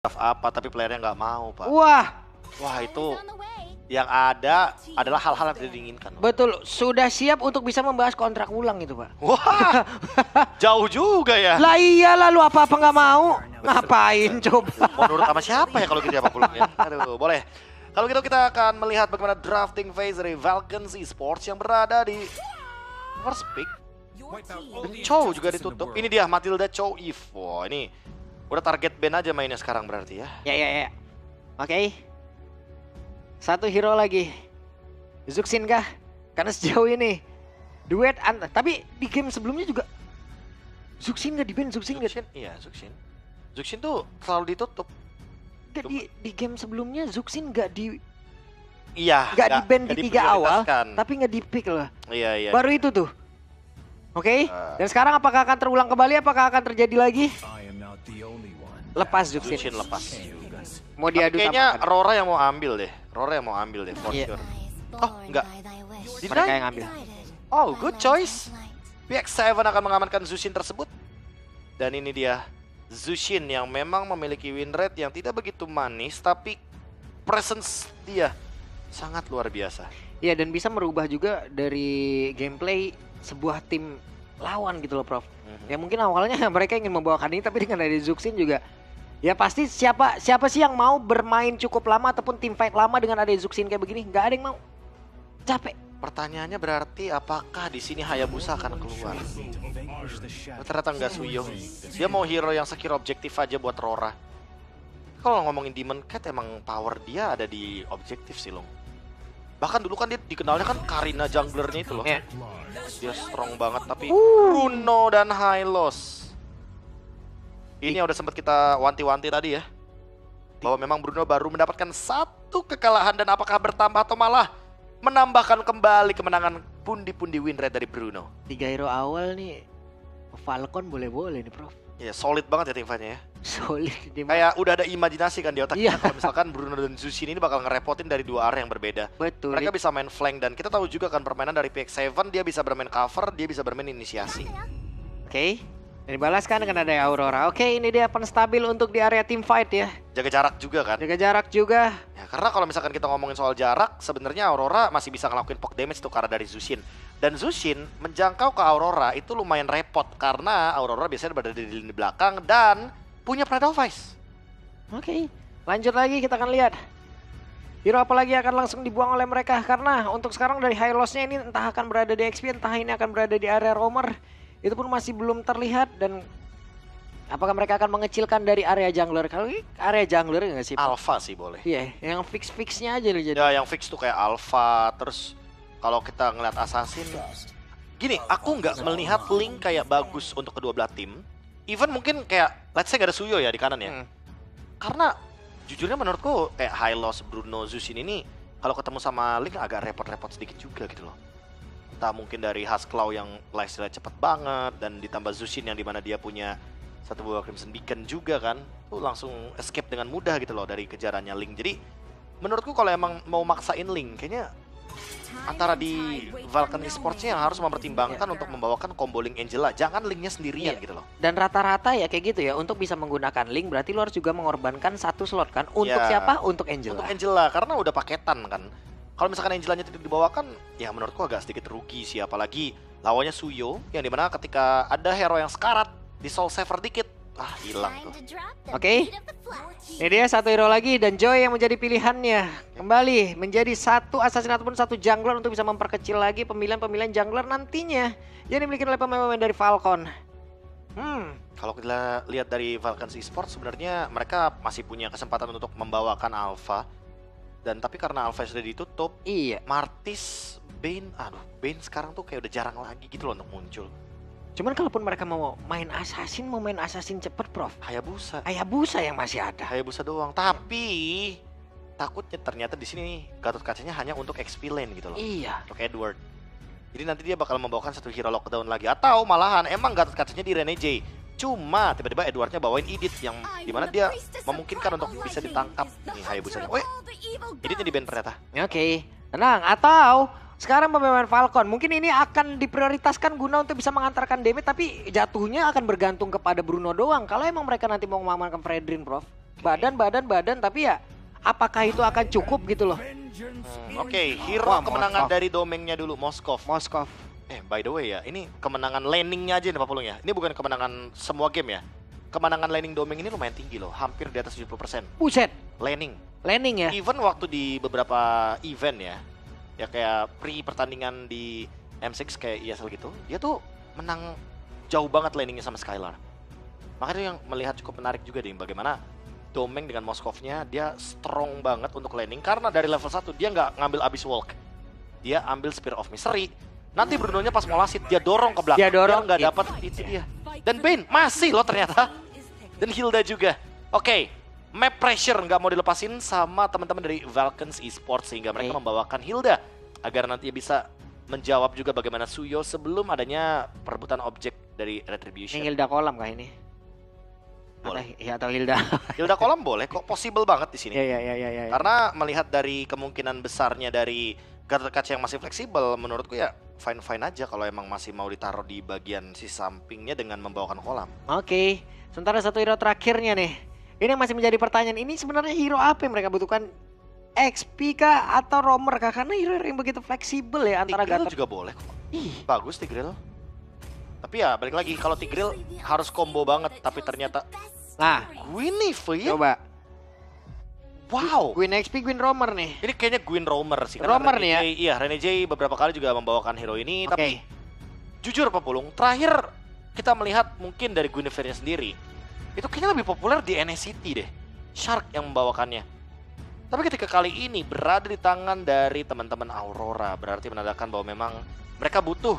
draft apa tapi playernya nggak mau, Pak. Wah, Itu yang ada adalah hal-hal yang tidak diinginkan. betul. Sudah siap untuk bisa membahas kontrak ulang itu, Pak. Wah, jauh juga ya. Lah iya, lalu apa-apa nggak mau? Ngapain coba? Mau nurut sama siapa ya kalau gitu ya Pak Pulung ya? Aduh, boleh. Kalau gitu kita akan melihat bagaimana drafting phase dari Valkens Esports yang berada di first pick. Dan Chow juga ditutup. Ini dia Matilda Chow Eve. Wah, ini udah target ban aja mainnya sekarang berarti ya. Ya. Oke. Satu hero lagi. Zuxin kah? Karena sejauh ini duet tapi di game sebelumnya juga Zuxin nggak di-ban, Zuxin nggak. Iya, Zuxin. Zuxin tuh selalu ditutup. Nggak, di game sebelumnya Zuxin nggak di Iya, nggak di-ban di 3 awal, diprioritaskan. tapi nggak di-pick loh. Iya. Baru itu tuh. Oke. Dan sekarang apakah akan terulang kembali? Apakah akan terjadi lagi? Lepas Zuxin. Zuxin lepas. Mau diadu sama Kayaknya kan? Rora yang mau ambil deh. For Iya. sure. Oh, enggak. Mereka yang ngambil. Oh, good choice. PX7 akan mengamankan Zuxin tersebut. Dan ini dia Zuxin yang memang memiliki win rate yang tidak begitu manis, tapi presence dia sangat luar biasa. Iya, dan bisa merubah juga dari gameplay sebuah tim lawan gitu loh, Prof. Ya mungkin awalnya mereka ingin membawakan ini, tapi dengan ada Zuxin juga ya pasti siapa sih yang mau bermain cukup lama ataupun tim fight lama dengan ada Zuxin kayak begini? Nggak ada yang mau. Capek. Pertanyaannya berarti apakah di sini Hayabusa akan keluar? Ternyata nggak Suyo. Dia mau hero yang sekira objektif aja buat Rora. Kalau ngomongin Demon Cat emang power dia ada di objektif sih Long. Bahkan dulu kan dia dikenalnya kan Karina junglernya itu loh. Iya. Dia strong banget tapi Bruno dan Hylos. Ini yang udah sempat kita wanti-wanti tadi ya. Bahwa memang Bruno baru mendapatkan satu kekalahan dan apakah bertambah atau malah menambahkan kembali kemenangan pundi-pundi win rate dari Bruno. 3 hero awal nih Falcon boleh-boleh nih, Prof. Ya solid banget ya tim fight-nya ya. Solid di Kayak udah ada imajinasi kan di otak Iya. kita kalau misalkan Bruno dan Zuxin ini bakal ngerepotin dari 2 area yang berbeda. betul. Mereka bisa main flank dan kita tahu juga kan permainan dari PX7 dia bisa bermain cover, dia bisa bermain inisiasi. Oke. Dan dibalaskan dengan ada Aurora. Oke, ini dia penstabil untuk di area team fight ya. Jaga jarak juga kan. Jaga jarak juga. Ya, karena kalau misalkan kita ngomongin soal jarak, sebenarnya Aurora masih bisa ngelakuin poke damage tuh karena dari Zuxin. Dan Zuxin menjangkau ke Aurora itu lumayan repot karena Aurora biasanya berada di lini belakang dan punya Pride of Ice. Oke, lanjut lagi kita akan lihat. Hero apa lagi akan langsung dibuang oleh mereka karena untuk sekarang dari high loss-nya ini entah akan berada di XP, entah ini akan berada di area roamer. Itu pun masih belum terlihat dan apakah mereka akan mengecilkan dari area jungler? Kalau area jungler enggak sih? Alpha sih boleh. Iya, yang fix-fixnya aja loh jadi. Ya yang fix tuh kayak Alpha, terus kalau kita ngeliat Assassin. Gini, aku nggak melihat Link kayak bagus untuk kedua belah tim. Even mungkin kayak, let's say gak ada Suyo ya di kanan ya. Karena jujurnya menurutku kayak Hylos, Bruno, Zuxin ini kalau ketemu sama Link agak repot-repot sedikit juga gitu loh. Entah mungkin dari Husklaw yang lifestyle cepet banget dan ditambah Zuxin yang dimana dia punya satu buah Crimson Beacon juga kan. Tuh langsung escape dengan mudah gitu loh dari kejarannya Link. Jadi menurutku kalau emang mau maksain Link kayaknya antara di Valken Esports-nya yang harus mempertimbangkan untuk membawakan combo Link Angela. Jangan Linknya sendirian gitu loh. Dan rata-rata ya kayak gitu ya, untuk bisa menggunakan Link berarti lo harus juga mengorbankan satu slot kan. Untuk Ya. siapa? Untuk Angela. Untuk Angela karena udah paketan kan. Kalau misalkan Angelanya tidak dibawakan, ya menurutku agak sedikit rugi sih. Apalagi lawannya Suyo yang dimana ketika ada hero yang sekarat di soul saver dikit, hilang tuh. Oke. Ini dia satu hero lagi dan Joy yang menjadi pilihannya. Kembali menjadi satu assassin ataupun satu jungler untuk bisa memperkecil lagi pemilihan-pemilihan jungler nantinya yang dimiliki oleh pemain-pemain dari Falcon. Kalau kita lihat dari Valkens Esports sebenarnya mereka masih punya kesempatan untuk membawakan Alpha. Dan tapi karena Alpha sudah ditutup, Iya. Martis, Bane, Bane sekarang tuh kayak udah jarang lagi gitu loh untuk muncul. Cuman kalaupun mereka mau main assassin cepet, Prof. Hayabusa yang masih ada. Hayabusa doang. Tapi takutnya ternyata di sini Gatot Kacanya hanya untuk XP lane gitu loh. Iya. Untuk Edward. Jadi nanti dia bakal membawakan satu hero lockdown lagi atau malahan emang Gatot Kacanya di Renege. Cuma tiba-tiba Edwardnya bawain Edith yang dimana dia memungkinkan untuk bisa ditangkap nih Hayabusanya. Weh, Edithnya di ban ternyata. Oke. Tenang. Atau sekarang pemain Falcon mungkin ini akan diprioritaskan guna untuk bisa mengantarkan damage, tapi jatuhnya akan bergantung kepada Bruno doang. Kalau emang mereka nanti mau mengamankan Fredrin, Prof. badan, tapi ya apakah itu akan cukup gitu loh. Oke, hero Wah, kemenangan Moskov. dari Domengnya dulu, Moskov. By the way ya, ini kemenangan landingnya aja nih Pak Pulung ya. Ini bukan kemenangan semua game ya. Kemenangan landing Domeng ini lumayan tinggi loh, hampir di atas 70%. Buset, Landing. landing ya. Even waktu di beberapa event ya kayak pertandingan di M6 kayak ESL gitu, dia tuh menang jauh banget landingnya sama Skylar. Makanya itu yang melihat cukup menarik juga deh, bagaimana Domeng dengan Moskovnya dia strong banget untuk landing karena dari level 1 dia nggak ngambil Abyss Walk. Dia ambil Spear of Misery. Nanti Bruno-nya pas mau lasit dia dorong ke belakang. Dia dorong, nggak dapat itu dia. Dan Bane masih loh ternyata. Dan Hilda juga. Oke, map pressure nggak mau dilepasin sama teman-teman dari Valkens Esports sehingga mereka membawakan Hilda agar nanti bisa menjawab juga bagaimana Suyo sebelum adanya perebutan objek dari Retribution. Ini Hilda kolam kah ini? Boleh. Atau Hilda. Hilda kolam boleh kok, possible banget di sini. Ya. Karena melihat dari kemungkinan besarnya dari Gatot Kaca yang masih fleksibel, menurutku ya fine-fine aja kalau emang masih mau ditaruh di bagian si sampingnya dengan membawakan kolam. Oke, sementara satu hero terakhirnya nih. Ini masih menjadi pertanyaan, ini sebenarnya hero apa yang mereka butuhkan? XP kah atau roamer kah? Karena hero yang begitu fleksibel ya antara Tigreal Gatot. juga boleh kok. Ih, Bagus Tigreal. Tapi ya balik lagi, kalau Tigreal harus combo banget, tapi ternyata nah, Guinevere ya? coba. Wow. Gwyn XP, Gwyn roamer nih. Ini kayaknya Gwyn Roamer sih. karena Roamer Rene nih ya? J, iya, Rene J beberapa kali juga membawakan hero ini. Oke. Tapi jujur Pak Pulung, terakhir kita melihat mungkin dari Guinevere-nya sendiri. Itu kayaknya lebih populer di NCT deh. Shark yang membawakannya. Tapi ketika kali ini berada di tangan dari teman-teman Aurora. Berarti menandakan bahwa memang mereka butuh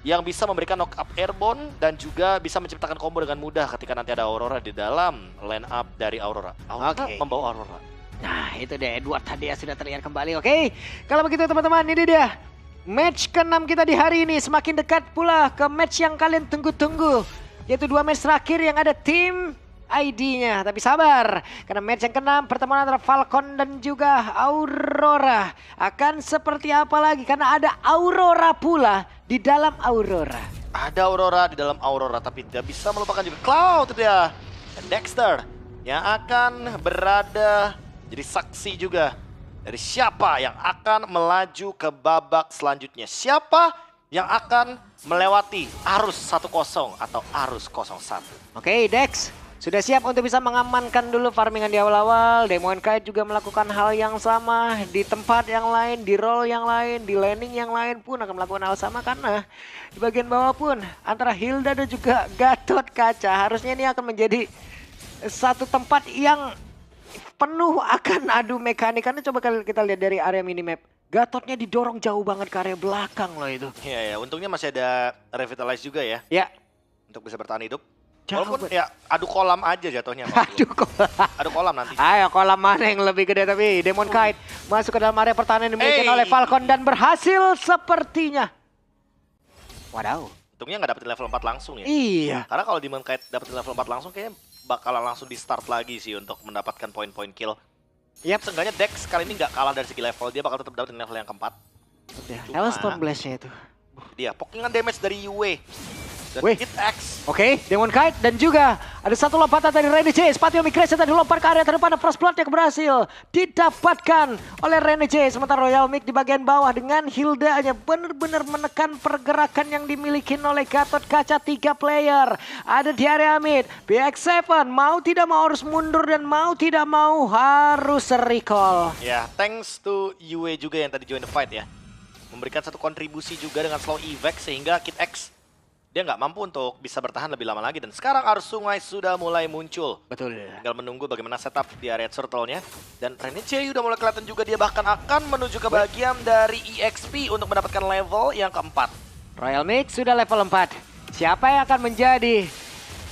yang bisa memberikan knock-up airborne dan juga bisa menciptakan combo dengan mudah ketika nanti ada Aurora di dalam line up dari Aurora. Aurora Oke. membawa Aurora. Nah, itu deh Edward tadi ya sudah terlihat kembali. Oke, kalau begitu teman-teman, ini dia match ke-6 kita di hari ini. Semakin dekat pula ke match yang kalian tunggu-tunggu, yaitu 2 match terakhir yang ada tim ID-nya. Tapi sabar, karena match yang ke-6 pertemuan antara Falcon dan juga Aurora akan seperti apa lagi, karena ada Aurora pula di dalam Aurora. Ada Aurora di dalam Aurora, tapi tidak bisa melupakan juga Cloud dia. Dan Dexter yang akan berada jadi saksi juga dari siapa yang akan melaju ke babak selanjutnya. Siapa yang akan melewati arus 1-0 atau arus 0-1. Oke, Dex sudah siap untuk bisa mengamankan dulu farmingan di awal-awal. Demon Kite juga melakukan hal yang sama di tempat yang lain, di role yang lain, di landing yang lain pun akan melakukan hal sama, karena di bagian bawah pun antara Hilda dan juga Gatot Kaca harusnya ini akan menjadi satu tempat yang penuh akan adu mekanik. Karena coba kita lihat dari area minimap, Gatotnya didorong jauh banget ke area belakang loh itu. Iya ya, untungnya masih ada Revitalize juga ya Ya, untuk bisa bertahan hidup. jauh Walaupun banget. ya adu kolam aja jatuhnya. Aduh kok. Adu kolam nanti. Ayo kolam mana yang lebih gede, tapi Demon Kite masuk ke dalam area pertahanan yang dimiliki oleh Falcon dan berhasil sepertinya. Wadaw. Untungnya nggak dapetin level 4 langsung ya. Iya. Karena kalau Demon Kite dapetin level 4 langsung kayaknya bakalan langsung di start lagi sih untuk mendapatkan poin-poin kill. Yap. Seenggaknya Dex kali ini nggak kalah dari segi level, dia bakal tetap dapetin level yang keempat. Hellstone Blast-nya itu. Dia pokingan damage dari Yue. Dan Wih. hit X. Oke, Demon Kite dan juga ada satu lompatan dari Rene J. Sepatu Migration tadi lompat ke area terdepan, First Blood yang berhasil didapatkan oleh Rene J. Sementara Royal Mic di bagian bawah dengan Hilda-nya benar-benar menekan pergerakan yang dimiliki oleh Gatot Kaca. 3 player ada di area mid. BX7 mau tidak mau harus mundur dan mau tidak mau harus recall. Ya, thanks to Yue juga yang tadi join the fight ya. Memberikan satu kontribusi juga dengan slow evac sehingga Kid X dia nggak mampu untuk bisa bertahan lebih lama lagi. Dan sekarang arus sungai sudah mulai muncul. Betul. Tinggal menunggu bagaimana setup di area turtle-nya. Dan Rene J udah mulai kelihatan juga, dia bahkan akan menuju ke bagian dari EXP untuk mendapatkan level yang keempat. Royal Mix sudah level 4. Siapa yang akan menjadi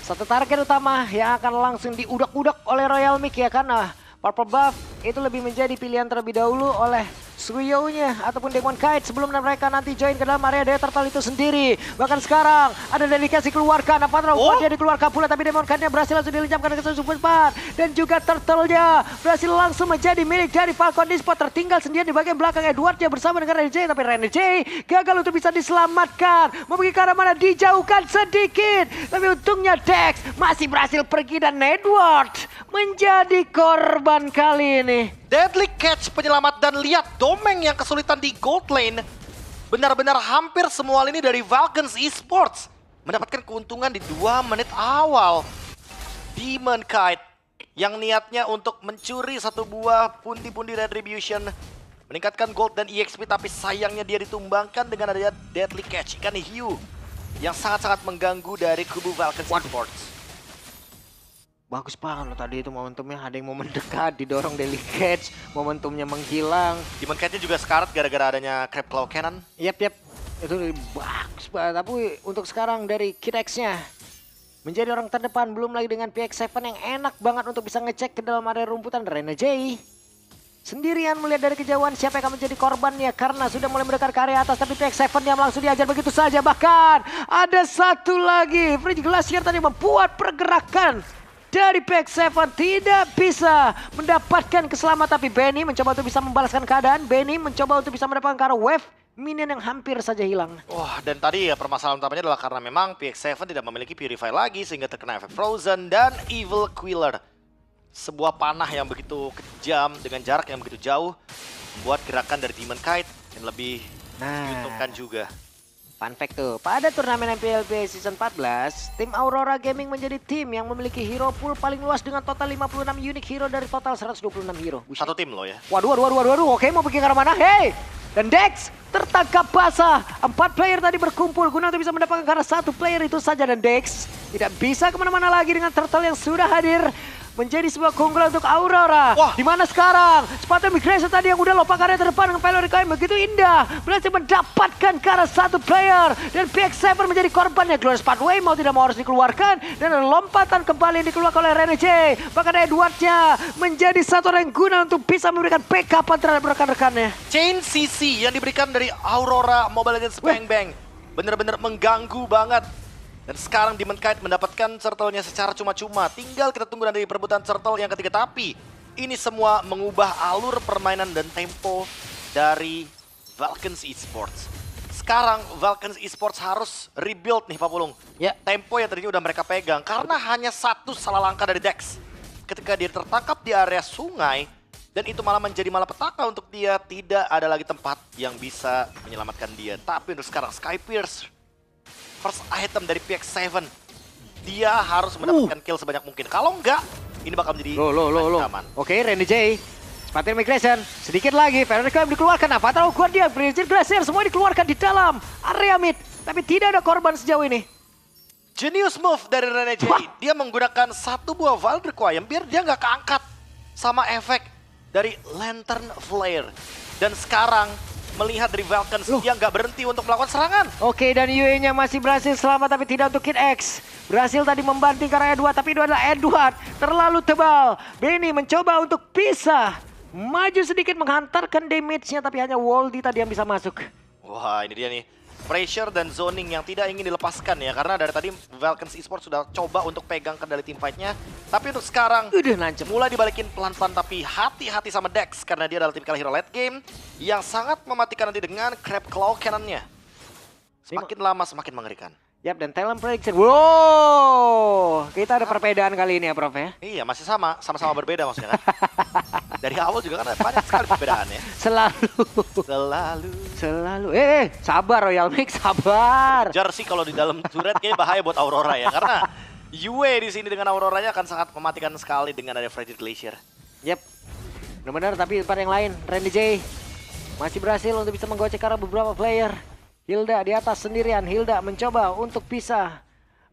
satu target utama yang akan langsung diudak-udak oleh Royal Mix ya, karena Purple Buff itu lebih menjadi pilihan terlebih dahulu oleh Suyo-nya ataupun Demon Kite sebelum mereka nanti join ke dalam area Daya Turtle itu sendiri. Bahkan sekarang ada delikasi keluarkan, Avataro dia dikeluarkan pula tapi Demon Kite-nya berhasil langsung dilincamkan ke super cepat. Dan juga Turtle-nya berhasil langsung menjadi milik dari Falcon Esport, tertinggal sendirian di bagian belakang Edward-nya bersama dengan Rene J, tapi Rene J gagal untuk bisa diselamatkan. Mau pergi ke arah mana dijauhkan sedikit, tapi untungnya Dex masih berhasil pergi dan Edward menjadi korban kali ini. Deadly Catch penyelamat dan lihat Domeng yang kesulitan di gold lane. Benar-benar hampir semua lini dari Vulcans Esports mendapatkan keuntungan di 2 menit awal. Demon Kite yang niatnya untuk mencuri 1 buah pundi-pundi Retribution, meningkatkan gold dan EXP, tapi sayangnya dia ditumbangkan dengan adanya Deadly Catch ikan hiu yang sangat-sangat mengganggu dari kubu Vulcans Esports. Bagus banget loh tadi itu momentumnya, ada yang mau mendekat, didorong Delicate, momentumnya menghilang. Demon Kite-nya juga sekarat gara-gara adanya Crab Claw Cannon. Yap, itu bagus banget. Tapi untuk sekarang dari Kid X-nya menjadi orang terdepan, belum lagi dengan PX7 yang enak banget untuk bisa ngecek ke dalam area rumputan. Rene J sendirian melihat dari kejauhan siapa yang akan menjadi korbannya karena sudah mulai mendekat ke area atas, tapi PX7 yang langsung diajar begitu saja. Bahkan ada satu lagi, Fridge Glacier tadi membuat pergerakan dari PX7 tidak bisa mendapatkan keselamatan, tapi Benny mencoba untuk bisa membalaskan keadaan. Benny mencoba untuk bisa mendapatkan karena wave minion yang hampir saja hilang. Wah, dan tadi ya permasalahan utamanya adalah karena memang PX7 tidak memiliki Purify lagi sehingga terkena efek Frozen dan Evil Queller. Sebuah panah yang begitu kejam dengan jarak yang begitu jauh membuat gerakan dari Demon Kite yang lebih diuntungkan juga. Fun fact tuh, pada turnamen MPLP Season 14, tim Aurora Gaming menjadi tim yang memiliki hero pool paling luas dengan total 56 unique hero dari total 126 hero. Buset. Satu tim loh ya. Waduh, oke mau pergi ke arah mana? Hey! Dan Dex tertangkap basah. 4 player tadi berkumpul guna untuk bisa mendapatkan karena 1 player itu saja. Dan Dex tidak bisa kemana-mana lagi dengan Turtle yang sudah hadir. Menjadi sebuah keunggulan untuk Aurora. Wah. Dimana sekarang sepatu migration tadi yang udah lompat area terdepan dengan Pelori Kain begitu indah. Berhasil mendapatkan ke arah 1 player. Dan PX7 menjadi korbannya. Glorious Pathway mau tidak mau harus dikeluarkan. Dan ada lompatan kembali yang dikeluarkan oleh Rene J. Bahkan Edward-nya menjadi satu orang guna untuk bisa memberikan backup terhadap rekan-rekannya. Chain CC yang diberikan dari Aurora Mobile Legends Bang Bang benar-benar mengganggu banget. Dan sekarang Demon Kite mendapatkan turtle-nya secara cuma-cuma. Tinggal kita tunggu nanti perebutan turtle yang ketiga. Tapi ini semua mengubah alur permainan dan tempo dari Vulcans Esports. Sekarang Vulcans Esports harus rebuild nih Pak Pulung. Ya. Tempo yang tadinya udah mereka pegang. Karena hanya 1 salah langkah dari Dex. Ketika dia tertangkap di area sungai. Dan itu malah menjadi malapetaka untuk dia. Tidak ada lagi tempat yang bisa menyelamatkan dia. Tapi untuk sekarang Sky Pierce, first item dari PX7, dia harus mendapatkan kill sebanyak mungkin. Kalau enggak, ini bakal menjadi ancaman. Oke, Rene J, sepatu migration, sedikit lagi, Federico dikeluarkan, Avataro Guardian, Bridget Glacier, semua dikeluarkan di dalam area mid. Tapi tidak ada korban sejauh ini. Genius move dari Rene J, dia menggunakan 1 buah Wild Requiem biar dia nggak keangkat sama efek dari Lantern Flare. Dan sekarang melihat dari Vulcans yang nggak berhenti untuk melakukan serangan. Oke, dan UE-nya masih berhasil selamat tapi tidak untuk Kid X. Berhasil tadi membanting ke arah Edward, tapi itu adalah Edward terlalu tebal. Benny mencoba untuk pisah, maju sedikit menghantarkan damage-nya, tapi hanya Woldy tadi yang bisa masuk. Wah, ini dia nih. Pressure dan zoning yang tidak ingin dilepaskan ya. Karena dari tadi Vulcans Esports sudah coba untuk pegang kendali teamfight-nya. Tapi untuk sekarang Udah nancep. mulai dibalikin pelan-pelan, tapi hati-hati sama Dex. Karena dia adalah tipikal hero late game yang sangat mematikan nanti dengan Crab Claw Cannon-nya. Semakin lama semakin mengerikan. Yap, dan talent prediction. Wow, kita ada perbedaan kali ini ya Prof ya? Iya, masih sama-sama berbeda maksudnya kan. Dari awal juga kan banyak sekali perbedaannya. Selalu. Sabar Royal Mix, sabar. Jersey kalau di dalam turret kayaknya bahaya buat Aurora ya. Karena Yue di sini dengan Auroranya akan sangat mematikan sekali dengan ada Frigid Glacier. Yap, benar-benar, tapi pada yang lain, Randy J masih berhasil untuk bisa menggocek arah beberapa player. Hilda di atas sendirian, Hilda mencoba untuk bisa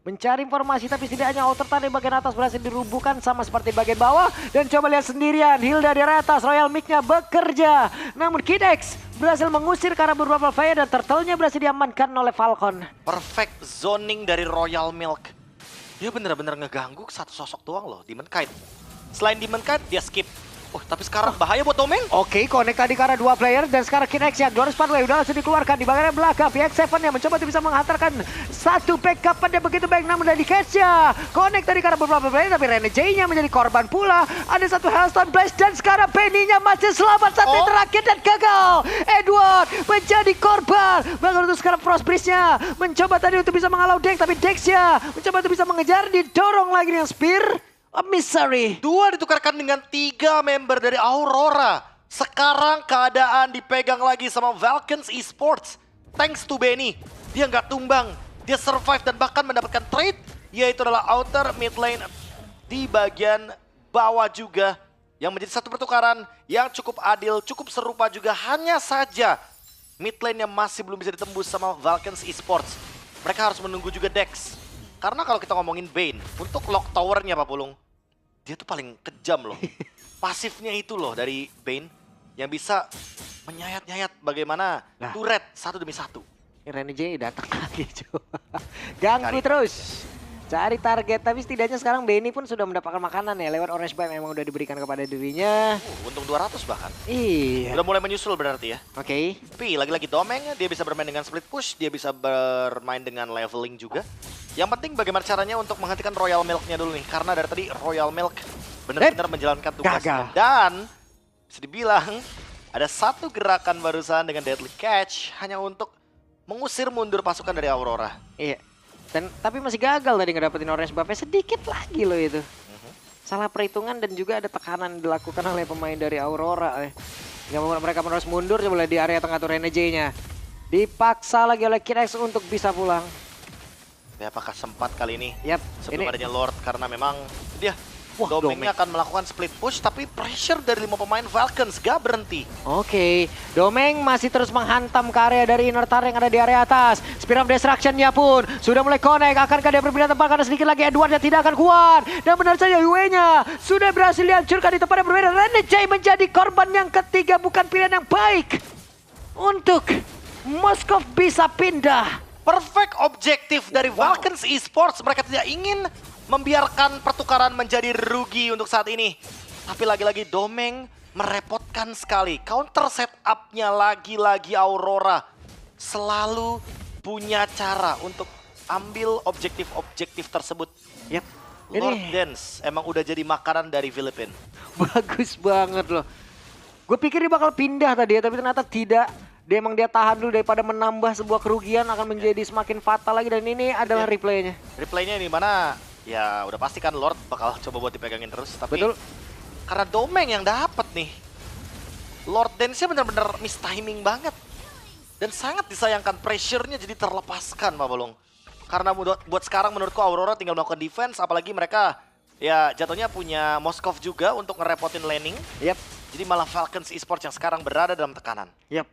mencari informasi, tapi setidaknya outer tadi bagian atas berhasil dirubuhkan sama seperti bagian bawah. Dan coba lihat sendirian, Hilda di atas, Royal Mic-nya bekerja. Namun Kid X berhasil mengusir karena beberapa player dan turtle-nya berhasil diamankan oleh Falcon. Perfect zoning dari Royal Milk. Dia benar-benar ngeganggu 1 sosok doang loh, Demon Kite. Selain Demon Kite, dia skip. Oh, tapi sekarang bahaya buat Domeng. Oke, connect tadi ke arah 2 player dan sekarang Kinex ya. Doris Padway udah langsung dikeluarkan di bagian belakang. PX7 yang mencoba untuk bisa menghantarkan satu backup pada begitu baik, namun dari catch-nya. Connect tadi ke arah beberapa player tapi Rene J-nya menjadi korban pula. Ada satu Hellstone Blast dan sekarang Benny-nya masih selamat satu terakhir dan gagal. Edward menjadi korban. Bahkan untuk sekarang Frost Breeze-nya mencoba tadi untuk bisa menghalau Dex, tapi Dex-nya mencoba untuk bisa mengejar, didorong lagi dengan Spear. Misery. 2 ditukarkan dengan 3 member dari Aurora. Sekarang keadaan dipegang lagi sama Valkens Esports. Thanks to Benny. Dia nggak tumbang. Dia survive dan bahkan mendapatkan trade. Yaitu adalah outer mid lane di bagian bawah juga. Yang menjadi satu pertukaran yang cukup adil, cukup serupa juga. Hanya saja mid lane-nya masih belum bisa ditembus sama Valkens Esports. Mereka harus menunggu juga Dex. Karena kalau kita ngomongin Bane, untuk lock towernya Pak Pulung, dia tuh paling kejam loh. Pasifnya itu loh dari Bane yang bisa menyayat-nyayat bagaimana turret satu demi satu. Rene J datang lagi coba. Ganggu terus. Cari target, tapi setidaknya sekarang Benny pun sudah mendapatkan makanan ya lewat Orange Biome memang udah diberikan kepada dirinya. Untung 200 bahkan. Iya. Udah mulai menyusul berarti ya. Oke. Tapi lagi-lagi Domeng dia bisa bermain dengan split push, dia bisa bermain dengan leveling juga. Yang penting bagaimana caranya untuk menghentikan Royal Milk-nya dulu nih. Karena dari tadi Royal Milk benar-benar menjalankan tugasnya. Gagal. Dan bisa dibilang ada satu gerakan barusan dengan Deadly Catch hanya untuk mengusir mundur pasukan dari Aurora. Iya. Dan tapi masih gagal tadi ngedapetin Orange Buff-nya sedikit lagi loh itu. Salah perhitungan dan juga ada tekanan dilakukan oleh pemain dari Aurora. Yang membuat mereka harus mundur coba di area tengah tuh Rene J-nya. Dipaksa lagi oleh Kinex untuk bisa pulang. Ya, apakah sempat kali ini? Yap. Sebelum adanya Lord karena memang dia Domeng akan melakukan split push tapi pressure dari 5 pemain Valkens gak berhenti. Oke, Domeng masih terus menghantam ke area dari inner turret yang ada di area atas. Spear of Destruction-nya pun sudah mulai connect. Akankah dia berpindah tempat karena sedikit lagi Edward yang tidak akan kuat. Dan benar saja UE-nya sudah berhasil dihancurkan di tempat yang berbeda. Rene J menjadi korban yang ketiga, bukan pilihan yang baik untuk Moskov bisa pindah. Perfect objektif dari Valkens Esports. Mereka tidak ingin membiarkan pertukaran menjadi rugi untuk saat ini. Tapi lagi-lagi Domeng merepotkan sekali. Counter setup-nya lagi-lagi Aurora selalu punya cara untuk ambil objektif-objektif tersebut. Yap. Lord Dance emang udah jadi makanan dari Filipina. Bagus banget loh. Gue pikir dia bakal pindah tadi ya, tapi ternyata tidak. Dia tahan dulu daripada menambah sebuah kerugian akan menjadi semakin fatal lagi. Dan ini adalah replaynya. Replaynya di mana? Ya udah pasti kan Lord bakal coba buat dipegangin terus. Tapi betul. Karena Domeng yang dapet nih. Lord Dance-nya bener-bener mistiming banget. Dan sangat disayangkan pressure-nya jadi terlepaskan Pak Bolong. Karena buat sekarang menurutku Aurora tinggal melakukan defense. Apalagi mereka ya jatuhnya punya Moskov juga untuk ngerepotin laning. Yap. Jadi malah Valkens Esports yang sekarang berada dalam tekanan. Yap.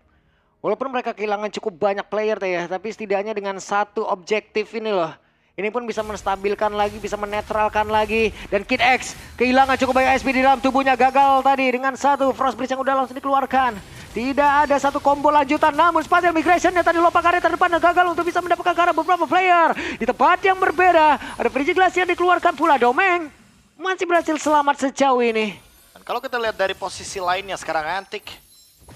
Walaupun mereka kehilangan cukup banyak player ya, tapi setidaknya dengan satu objektif ini loh. Ini pun bisa menstabilkan lagi, bisa menetralkan lagi. Dan Kid X kehilangan cukup banyak SP di dalam tubuhnya. Gagal tadi dengan satu Frost Breeze yang udah langsung dikeluarkan. Tidak ada satu combo lanjutan, namun Spatial Migration-nya tadi lompat ke area terdepan dan gagal untuk bisa mendapatkan ke arah beberapa player. Di tempat yang berbeda, ada Frigid Glass yang dikeluarkan pula. Domeng masih berhasil selamat sejauh ini. Dan kalau kita lihat dari posisi lainnya sekarang Antic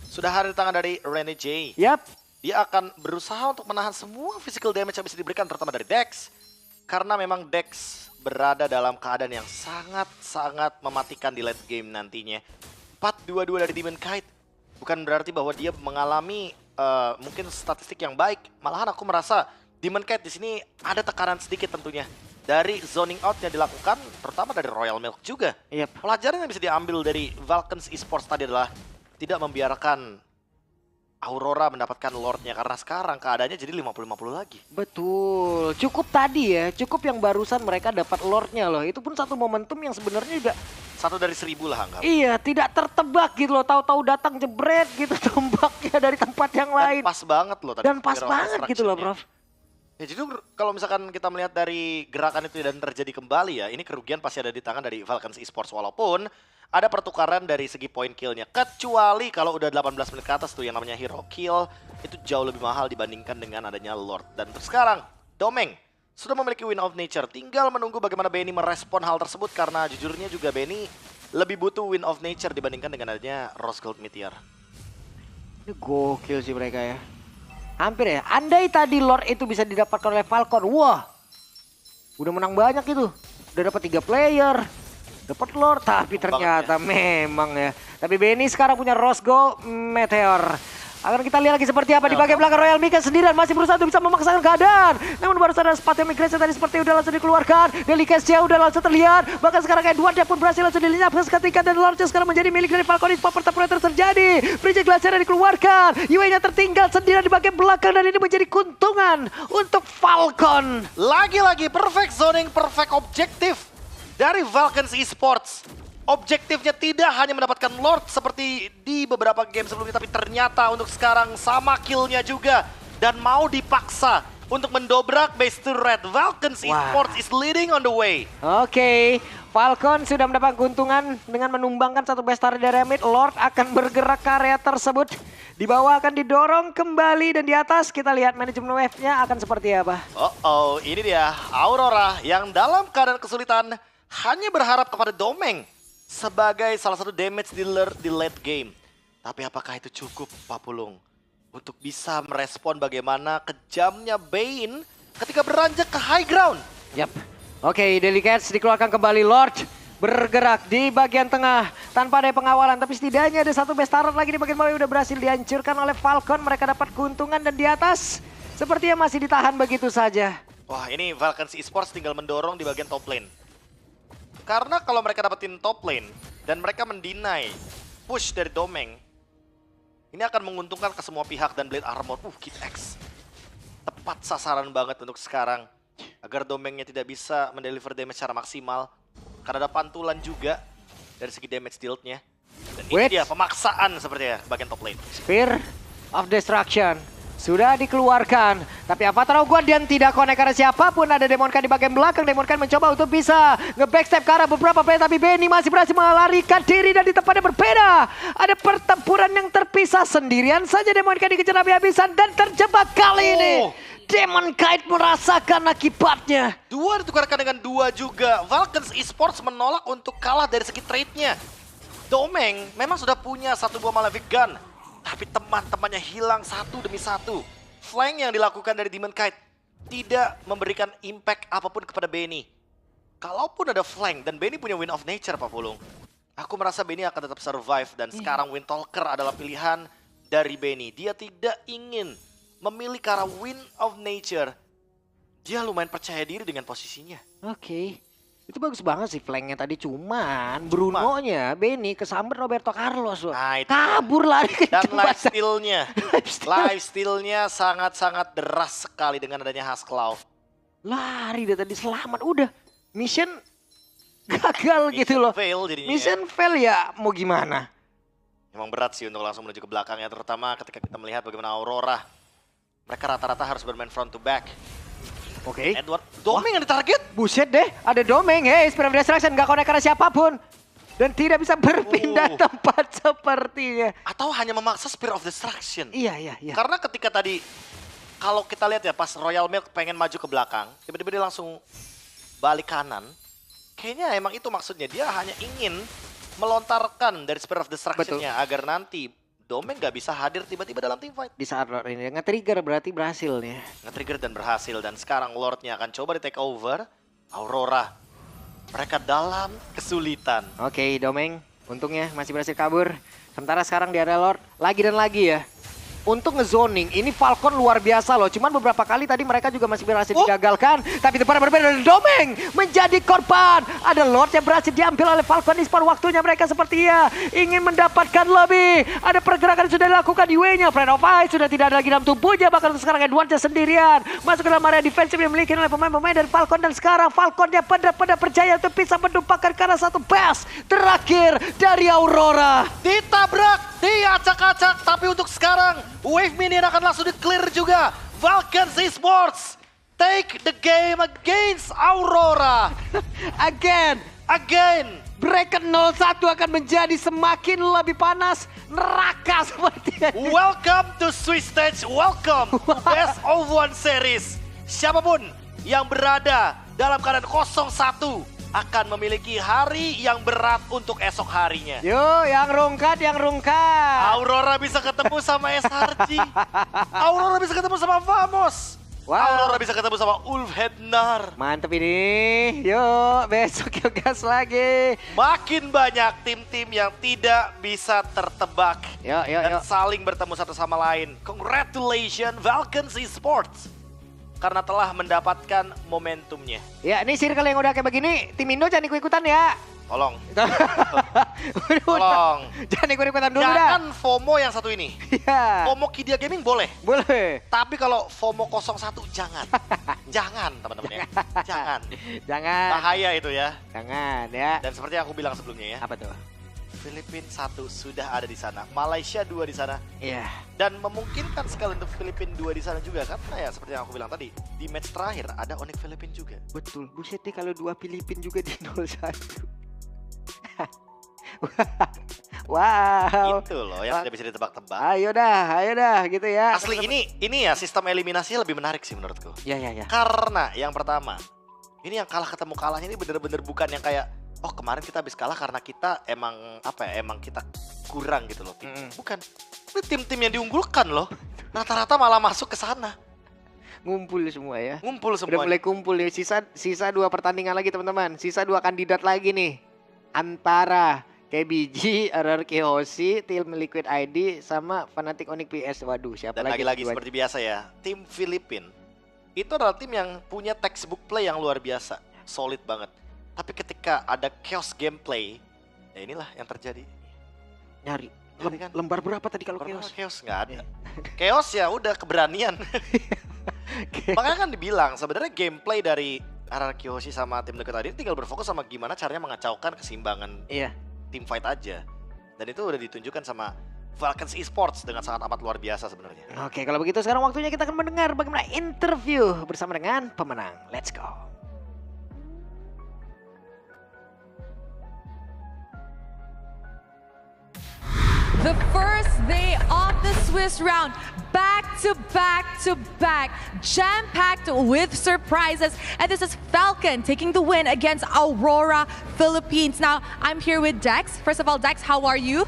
sudah ada di tangan dari Rene J. Yap. Dia akan berusaha untuk menahan semua physical damage yang bisa diberikan terutama dari Dex. Karena memang Dex berada dalam keadaan yang sangat-sangat mematikan di late game nantinya. 4-2-2 dari Demon Kite. Bukan berarti bahwa dia mengalami mungkin statistik yang baik. Malahan aku merasa Demon Kite di sini ada tekanan sedikit tentunya. Dari zoning out yang dilakukan, terutama dari Royal Milk juga. Yep. Pelajaran yang bisa diambil dari Valkens Esports tadi adalah tidak membiarkan Aurora mendapatkan Lordnya karena sekarang keadaannya jadi 50-50 lagi. Betul, cukup tadi ya, cukup yang barusan mereka dapat Lordnya loh. Itu pun satu momentum yang sebenarnya juga 1 dari 1000 lah anggap. iya, tidak tertebak gitu loh, tahu-tahu datang jebret gitu tombaknya dari tempat yang lain. Dan pas banget loh tadi. Dan pas banget gitu loh, Prof. Ya jadi kalau misalkan kita melihat dari gerakan itu dan terjadi kembali ya, ini kerugian pasti ada di tangan dari Valkens Esports walaupun ada pertukaran dari segi point killnya. Kecuali kalau udah 18 menit ke atas tuh yang namanya hero kill, itu jauh lebih mahal dibandingkan dengan adanya Lord. Dan untuk sekarang, Domeng sudah memiliki win of nature. Tinggal menunggu bagaimana Benny merespon hal tersebut karena jujurnya juga Benny lebih butuh Wind of Nature dibandingkan dengan adanya Rose Gold Meteor. Ini gokil sih mereka ya. Hampir ya. Andai tadi Lord itu bisa didapatkan oleh Falcon. Wah. Udah menang banyak itu. Udah dapat 3 player. Dapat Lord. Tapi ternyata memang ya. Tapi Benny sekarang punya Rose Gold Meteor. Akan kita lihat lagi seperti apa di bagian belakang. Royal Mika sendirian masih berusaha untuk bisa memaksakan keadaan. Namun baru saja sepatu migrasi tadi seperti udah langsung dikeluarkan. Delicatesnya udah langsung terlihat. Bahkan sekarang Edward pun berhasil langsung dilihat ketika dan launcher sekarang menjadi milik dari Falcon. Spot pertempuran terjadi. Bridge Glacier dikeluarkan. Yue-nya tertinggal sendirian di bagian belakang dan ini menjadi keuntungan untuk Falcon. Lagi-lagi perfect zoning, perfect objektif dari Vulcans Esports. Objektifnya tidak hanya mendapatkan Lord seperti di beberapa game sebelumnya, tapi ternyata untuk sekarang sama killnya juga. Dan mau dipaksa untuk mendobrak base turret. Vulcans Esports is leading on the way. Oke, Falcon sudah mendapat keuntungan dengan menumbangkan satu base turret dari mid. Lord akan bergerak ke area tersebut. Di bawah akan didorong kembali dan di atas kita lihat manajemen wave-nya akan seperti apa. Oh, ini dia Aurora yang dalam keadaan kesulitan hanya berharap kepada Domeng sebagai salah satu damage dealer di late game. Tapi apakah itu cukup, Pak Pulung, untuk bisa merespon bagaimana kejamnya Bane ketika beranjak ke high ground? Yap. Oke, Delicates dikeluarkan kembali. Lord bergerak di bagian tengah tanpa ada pengawalan. Tapi setidaknya ada satu base turret lagi di bagian bawah yang udah berhasil dihancurkan oleh Falcon. Mereka dapat keuntungan dan di atas sepertinya masih ditahan begitu saja. Wah, ini Vulcans Esports tinggal mendorong di bagian top lane. Karena kalau mereka dapetin top lane dan mereka mendinai push dari Domeng, ini akan menguntungkan ke semua pihak dan Blade Armor. Kid X tepat sasaran banget untuk sekarang agar Domengnya tidak bisa mendeliver damage secara maksimal. Karena ada pantulan juga dari segi damage dealt-nya. Dan ini dia pemaksaan sepertinya bagian top lane. Spear of Destruction sudah dikeluarkan, tapi apa tahu Guardian tidak connect karena siapapun. Ada Demonkan di bagian belakang. Demonkan mencoba untuk bisa nge-backstep ke arah beberapa player, tapi Benny masih berhasil melarikan diri dan di tempat yang berbeda. Ada pertempuran yang terpisah, sendirian saja Demonkan dikejar habis-habisan dan terjebak kali ini. Demonkite merasakan akibatnya. 2 ditukarkan dengan 2 juga. Vulcans Esports menolak untuk kalah dari segi trade-nya. Domeng memang sudah punya satu buah Malefic Gun, tapi teman-temannya hilang satu demi satu. Flank yang dilakukan dari Demonkite tidak memberikan impact apapun kepada Benny. Kalaupun ada flank dan Benny punya Wind of Nature, Pak Pulung, aku merasa Benny akan tetap survive. Dan sekarang Windtalker adalah pilihan dari Benny. Dia tidak ingin memilih ke arah Wind of Nature. Dia lumayan percaya diri dengan posisinya. Oke. Itu bagus banget sih flanknya tadi, cuman Bruno-nya Benny kesamber Roberto Carlos. Nah, kabur lari ke dan life steal-nya sangat-sangat deras sekali dengan adanya Haskell. Lari dia tadi selamat, udah mission gagal gitu loh. Fail jadinya. Mission fail ya, mau gimana? Emang berat sih untuk langsung menuju ke belakangnya, terutama ketika kita melihat bagaimana Aurora. Mereka rata-rata harus bermain front to back. Oke. Edward, Domeng yang ditarget. Buset deh, ada Domeng. Hey, Spirit of Destruction gak connect karena siapapun. Dan tidak bisa berpindah tempat sepertinya. Atau hanya memaksa Spirit of Destruction. Iya. Karena ketika tadi, kalau kita lihat ya pas Royal Milk pengen maju ke belakang, tiba-tiba dia langsung balik kanan. Kayaknya emang itu maksudnya, dia hanya ingin melontarkan dari Spirit of Destruction-nya agar nanti Domeng gak bisa hadir tiba-tiba dalam team fight. Di saat Lord ini nge-trigger berarti berhasil nih. Nge-trigger dan berhasil, dan sekarang Lord-nya akan coba di take over Aurora. Mereka dalam kesulitan. Oke, Domeng untungnya masih berhasil kabur. Sementara sekarang di area Lord lagi dan lagi ya. Untuk ngezoning, ini Falcon luar biasa loh. Cuman beberapa kali tadi mereka juga masih berhasil digagalkan. Tapi depan berbeda dari Domeng menjadi korban. Ada Lord yang berhasil diambil oleh Falcon Esports. Waktunya mereka seperti ingin mendapatkan lebih. Ada pergerakan yang sudah dilakukan di Wei-nya. Friend of Ice sudah tidak ada lagi dalam tubuhnya. Bahkan untuk sekarang Edwardnya sendirian. Masuk ke dalam area defensif yang dimiliki oleh pemain-pemain dari Falcon. Dan sekarang Falconnya benar-benar percaya untuk bisa menumpahkan karena satu best terakhir dari Aurora. Ditabrak, diacak-acak. Tapi untuk sekarang Wave Minion akan langsung di-clear juga. Vulcans Esports take the game against Aurora. Again. Bracket 01 akan menjadi semakin lebih panas. Neraka sepertinya. Welcome to Swiss Stage. Welcome to Best of One Series. Siapapun yang berada dalam keadaan 0-1 akan memiliki hari yang berat untuk esok harinya. Yo, yang rungkat, yang rungkat. Aurora bisa ketemu sama SRG. Aurora bisa ketemu sama Vamos. Wow. Aurora bisa ketemu sama Ulfhednar. Mantep ini. Yuk, besok yuk gas lagi. Makin banyak tim-tim yang tidak bisa tertebak. Yuk, yuk, Dan yuk. saling bertemu satu sama lain. Congratulations Falcons Esports. Karena telah mendapatkan momentumnya. Ya, ini circle yang udah kayak begini, tim Indo jangan ikut-ikutan ya. Tolong. Udah. Tolong. Jangan ikut-ikutan dulu dah. Jangan FOMO yang satu ini. Iya. FOMO Kidia Gaming boleh. Boleh. Tapi kalau FOMO 01 jangan. Jangan teman-teman ya. Jangan. Jangan. Bahaya itu ya. Jangan ya. Dan seperti yang aku bilang sebelumnya ya. Apa tuh? Filipina 1 sudah ada di sana. Malaysia 2 di sana. Iya. Dan memungkinkan sekali untuk Filipina 2 di sana juga. Karena ya seperti yang aku bilang tadi. Di match terakhir ada Onyx Filipina juga. Betul. Buset deh kalau 2 Filipin juga di 01. Wow. Itu loh yang tidak bisa ditebak-tebak. Ayo dah gitu ya. Asli ini ya sistem eliminasinya lebih menarik sih menurutku. Ya. Karena yang pertama, ini yang kalah ketemu kalahnya ini bener-bener bukan yang kayak oh kemarin kita habis kalah karena kita emang kita kurang gitu loh. Bukan. Ini tim-tim yang diunggulkan loh. Rata-rata malah masuk ke sana. Ngumpul semua ya. Ngumpul Udah semua. mulai kumpul ya. Sisa 2 pertandingan lagi teman-teman. Sisa 2 kandidat lagi nih. Antara KBG, RRQ Hoshi, Team Liquid ID, sama Fnatic Onyx PS. Waduh, siapa Dan lagi? lagi-lagi seperti biasa ya, tim Filipina itu adalah tim yang punya textbook play yang luar biasa, solid banget. Tapi ketika ada chaos gameplay, ya inilah yang terjadi. Nyari. Kan? Lembar berapa tadi kalau Chaos? chaos? Chaos nggak ada. Chaos ya udah keberanian. Makanya kan dibilang sebenarnya gameplay dari RRQ Hoshi sama tim Liquid ID tinggal berfokus sama gimana caranya mengacaukan keseimbangan Iya. team fight aja. Dan itu udah ditunjukkan sama Falcons Esports dengan sangat amat luar biasa sebenarnya. Oke, kalau begitu sekarang waktunya kita akan mendengar bagaimana interview bersama dengan pemenang. Let's go. The first day of the Swiss round, back to back, jam-packed with surprises. And this is Falcon taking the win against Aurora Philippines. Now, I'm here with Dex. First of all, Dex, how are you?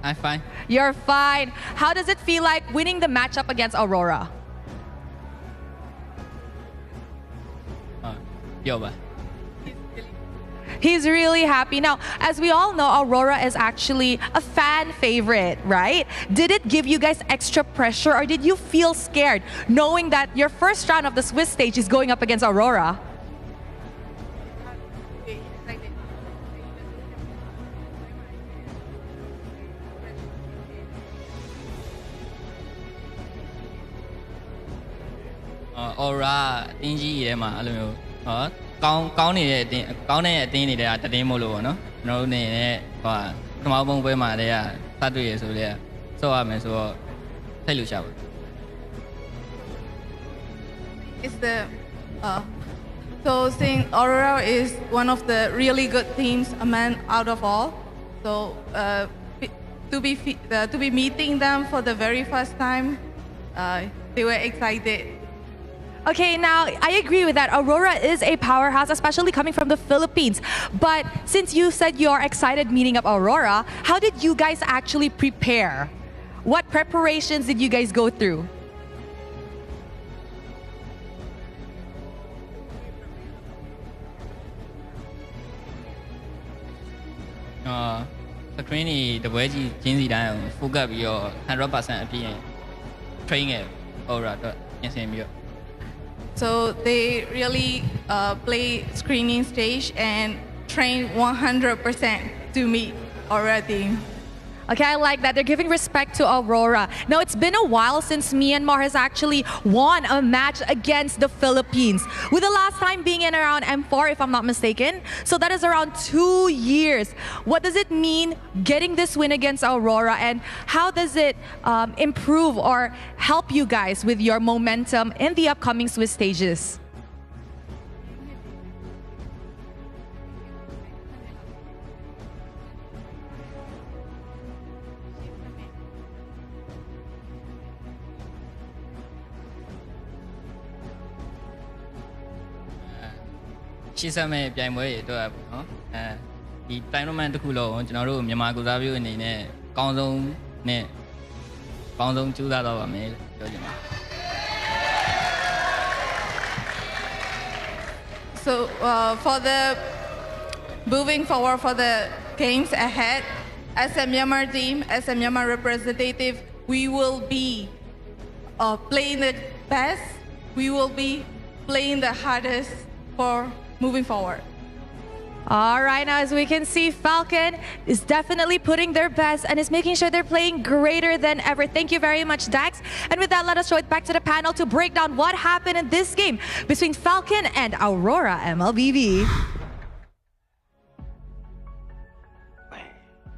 I'm fine. You're fine. How does it feel like winning the matchup against Aurora? Yo, ba? He's really happy. Now, as we all know, Aurora is actually a fan favorite, right? Did it give you guys extra pressure or did you feel scared knowing that your first round of the Swiss stage is going up against Aurora? Aura အတင်းကြီးရဲမှာအဲ့လိုမျိုးကောင်းနေတဲ့အတင်းတွေကတတင်းမို့လို့ပေါ့နော်ကျွန်တော်တို့နေနဲ့ပထမပုံပွဲမှာတည်းကစတွေ့ရဆိုလေစောရမယ်ဆိုတော့ထိတ်လို့ရှာပါ It's the so seeing Aurora is one of the really good teams out of all. So to be meeting them for the very first time, they were excited. Okay, now I agree with that. Aurora is a powerhouse, especially coming from the Philippines. But since you said you're excited meeting up Aurora, how did you guys actually prepare? What preparations did you guys go through? screen တွေတပွဲကြီးချင်းစီတိုင်းကို focus ပြီးတော့ 100% အပြည့် train ရဲ့ Aura တော့ပြင်ဆင်ပြီးတော့ So they really play screening stage and train 100% to meet Aurora team. Okay, I like that. They're giving respect to Aurora. Now, it's been a while since Myanmar has actually won a match against the Philippines, with the last time being in around M4, if I'm not mistaken. So that is around 2 years. What does it mean getting this win against Aurora, and how does it improve or help you guys with your momentum in the upcoming Swiss stages? ရှေ့ဆက်မဲ့ပြိုင်ပွဲတွေအတွက်ပေါ့နော်ဒီ tournament တစ်ခုလုံးကျွန်တော်တို့မြန်မာကုစားပြုအနေနဲ့အကောင်းဆုံးနဲ့အကောင်းဆုံးကြိုးစားတော့ပါမယ်ပြောချင်ပါတယ် So for the moving forward for the games ahead, as a Myanmar team, as a Myanmar representative, we will be playing the best. We will be playing the hardest for moving forward. All right, now as we can see, Falcon is definitely putting their best and is making sure they're playing greater than ever. Thank you very much, Dax. And with that, let us throw it back to the panel to break down what happened in this game between Falcon and Aurora MLBB.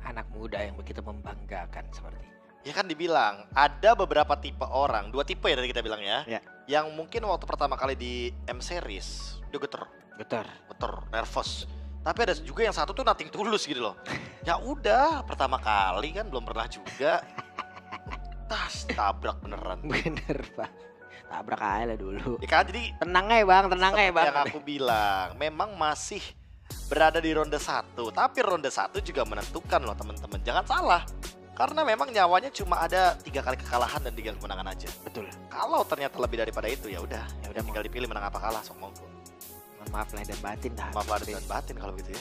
Anak muda yang begitu membanggakan seperti. Ya kan dibilang ada beberapa tipe orang, 2 tipe ya tadi kita bilang ya. Yang mungkin waktu pertama kali di M Series dia geter, nervous. Tapi ada juga yang satu tuh nothing tulus gitu loh. Ya udah, pertama kali kan belum pernah juga. Tabrak beneran. Bener, Pak. Tabrak aja lah dulu. Ya kan, jadi tenang aja Bang. Yang aku bilang, memang masih berada di ronde 1. Tapi ronde 1 juga menentukan loh teman-teman. Jangan salah. Karena memang nyawanya cuma ada 3 kali kekalahan dan 3 kemenangan aja. Betul. Kalau ternyata lebih daripada itu ya udah tinggal dipilih menang apa kalah, sok monggo. Maaf lahir dan batin dah. Maaf lahir dan batin kalau gitu ya.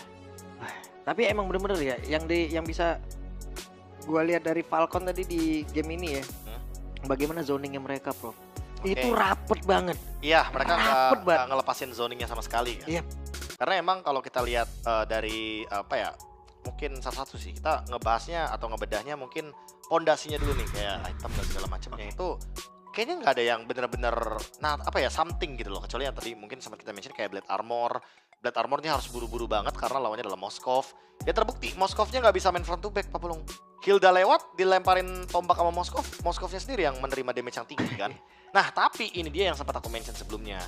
Tapi emang bener-bener ya yang bisa gua lihat dari Falcon tadi di game ini ya. Bagaimana zoningnya mereka, Prof. Itu rapet banget. Iya, mereka nggak ngelepasin zoningnya sama sekali kan. Iya. Karena emang kalau kita lihat dari apa ya, mungkin satu-satu sih kita ngebahasnya atau ngebedahnya mungkin pondasinya dulu nih kayak item dan segala macamnya itu kayaknya nggak ada yang bener-bener something gitu loh, kecuali yang tadi mungkin sempat kita mention kayak Blade Armornya harus buru-buru banget karena lawannya adalah Moskov. Ya terbukti Moskovnya nggak bisa main front to back, Papulung. Hilda lewat dilemparin tombak sama Moskovnya sendiri yang menerima damage yang tinggi kan. Nah tapi ini dia yang sempat aku mention sebelumnya,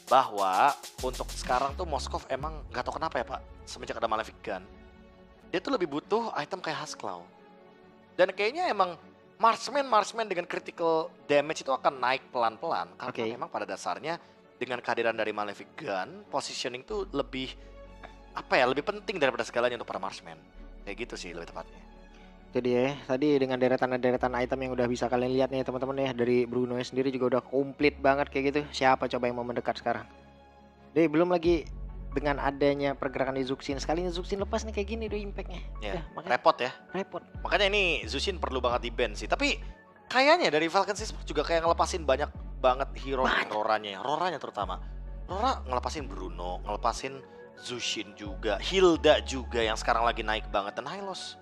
bahwa untuk sekarang tuh Moskov emang nggak tahu kenapa ya Pak, semenjak ada Malefic Gun dia tuh lebih butuh item kayak Husklaw. Dan kayaknya emang Marksman dengan critical damage itu akan naik pelan-pelan. Karena memang pada dasarnya dengan kehadiran dari Malefic Gun, positioning tuh lebih lebih penting daripada segalanya untuk para Marksman. Kayak gitu sih lebih tepatnya. Itu dia, tadi dengan deretan item yang udah bisa kalian lihat nih teman-teman ya. Dari Bruno sendiri juga udah komplit banget kayak gitu. Siapa coba yang mau mendekat sekarang? Deh, belum lagi dengan adanya pergerakan di Zuxin. Sekali Zuxin lepas nih kayak gini tuh impactnya. Ya, repot ya. Makanya ini Zuxin perlu banget di ban sih. Tapi kayaknya dari Falcon Esports juga kayak ngelepasin banyak banget hero Roranya terutama. Rora ngelepasin Bruno, ngelepasin Zuxin juga, Hilda juga yang sekarang lagi naik banget, dan Hylos.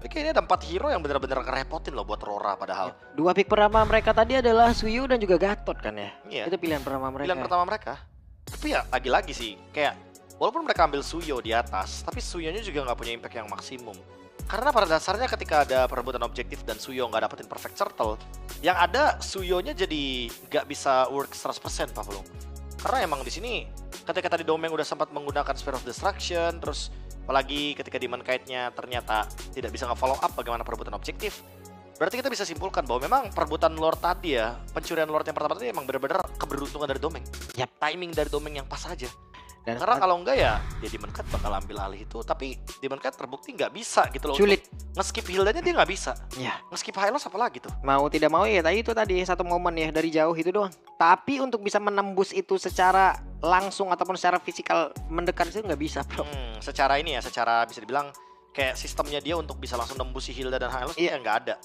Tapi kayaknya ada 4 hero yang benar-benar ngerepotin loh buat Rora padahal. 2 pick pertama mereka tadi adalah Suyu dan juga Gatot kan ya? Iya. Itu pilihan pertama mereka. Tapi ya lagi-lagi sih, kayak walaupun mereka ambil Suyo di atas, tapi Suyonya juga nggak punya impact yang maksimum. Karena pada dasarnya ketika ada perebutan objektif dan Suyo nggak dapetin perfect turtle, yang ada Suyonya jadi nggak bisa work 100% Pak Fulung. Karena emang di sini ketika tadi Domeng udah sempat menggunakan Sphere of Destruction, terus apalagi ketika Demon Kite-nya ternyata tidak bisa nge-follow up bagaimana perebutan objektif, berarti kita bisa simpulkan bahwa memang perebutan Lord tadi ya, pencurian Lord yang pertama tadi emang benar-benar keberuntungan dari Domeng. Timing dari Domeng yang pas aja. Dan karena kalau enggak ya Demon Kite bakal ambil alih itu. Tapi Demon Kite terbukti nggak bisa gitu loh. Sulit. Nge-skip Hildanya dia nggak bisa. Ya. Nge-skip Hylos apalagi tuh. Mau tidak mau ya tadi itu satu momen ya dari jauh itu doang. Tapi untuk bisa menembus itu secara langsung ataupun secara fisikal mendekat itu nggak bisa bro. Secara ini ya, secara bisa dibilang kayak sistemnya dia untuk bisa langsung nembus si Hilda dan Hylos ya nggak ada.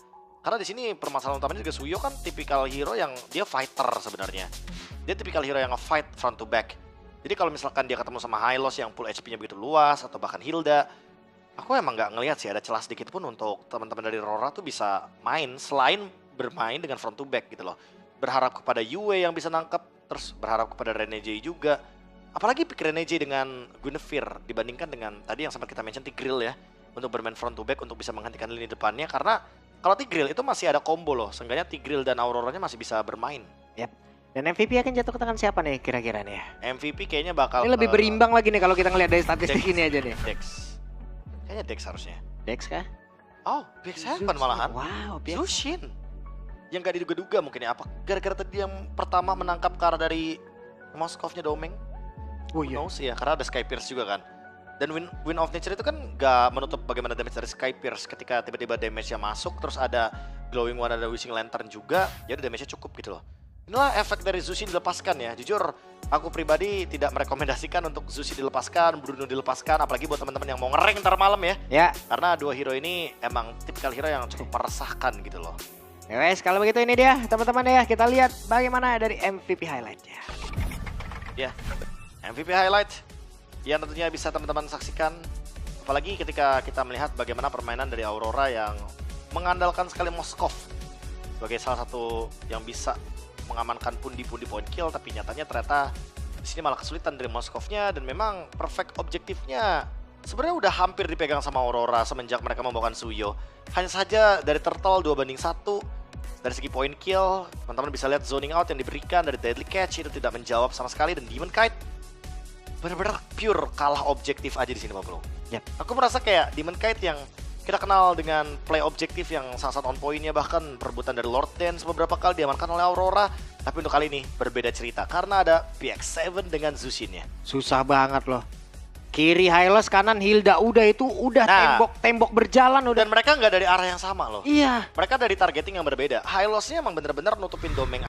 Karena di sini permasalahan utamanya juga Suyo kan tipikal hero yang dia fighter sebenarnya. Dia tipikal hero yang nge-fight front to back. Jadi kalau misalkan dia ketemu sama Hylos yang full HP-nya begitu luas atau bahkan Hilda, aku emang nggak ngelihat sih ada celah sedikit pun untuk teman-teman dari Rora tuh bisa main selain bermain dengan front to back gitu loh. Berharap kepada Yue yang bisa nangkep, terus berharap kepada Renegade juga. Apalagi pick Renegade dengan Guinevere dibandingkan dengan tadi yang sempat kita mention Tigreal ya, untuk bermain front to back untuk bisa menghentikan lini depannya. Karena kalau Tigreal itu masih ada combo loh, seenggaknya Tigreal dan Auroranya masih bisa bermain. Yap. Dan MVP akan jatuh ke tangan siapa nih kira-kira nih ya? MVP kayaknya bakal ini lebih berimbang lagi nih kalau kita ngelihat dari statistik ini aja nih. Dex. Kayaknya Dex harusnya. Dex kah? Oh, Dex Heaven malahan. Wow, Zuxin. Yang gak diduga-duga mungkin ya, apa gara-gara tadi yang pertama menangkap ke arah dari Moskovnya Domeng. Oh iya. Who knows ya, karena ada Sky Pierce juga kan. Dan Wind of Nature itu kan gak menutup bagaimana damage dari Sky Pierce ketika tiba-tiba damage-nya masuk, terus ada Glowing One, ada Wishing Lantern juga, jadi damage-nya cukup gitu loh. Inilah efek dari Zushi dilepaskan ya. Jujur, aku pribadi tidak merekomendasikan untuk Zushi dilepaskan, Bruno dilepaskan, apalagi buat teman-teman yang mau nge-rank ntar malam ya. Ya. Karena dua hero ini emang tipikal hero yang cukup meresahkan gitu loh. Ya wes, kalau begitu ini dia teman-teman ya, kita lihat bagaimana dari MVP highlight-nya. Ya, MVP highlight yang tentunya bisa teman-teman saksikan. Apalagi ketika kita melihat bagaimana permainan dari Aurora yang mengandalkan sekali Moskov sebagai salah satu yang bisa mengamankan pundi-pundi point kill, tapi nyatanya ternyata di sini malah kesulitan dari Moskovnya, dan memang perfect objektifnya sebenarnya udah hampir dipegang sama Aurora semenjak mereka membawakan Suyo. Hanya saja dari Turtle 2-1 dari segi point kill, teman-teman bisa lihat zoning out yang diberikan dari Deadly Catch itu tidak menjawab sama sekali, dan Demon Kite benar-benar pure kalah objektif aja di sini, Pak Bro. Yep. Aku merasa kayak Demon Kite yang kita kenal dengan play objektif yang sangat on point-nya, bahkan perebutan dari Lord Dance beberapa kali diamankan oleh Aurora. Tapi untuk kali ini berbeda cerita karena ada PX7 dengan Zushin-nya. Susah banget loh. Kiri Hylos, kanan Hilda, udah tembok berjalan udah. Dan mereka nggak dari arah yang sama loh. Iya. Mereka dari targeting yang berbeda. Hylos-nya emang bener-bener nutupin domain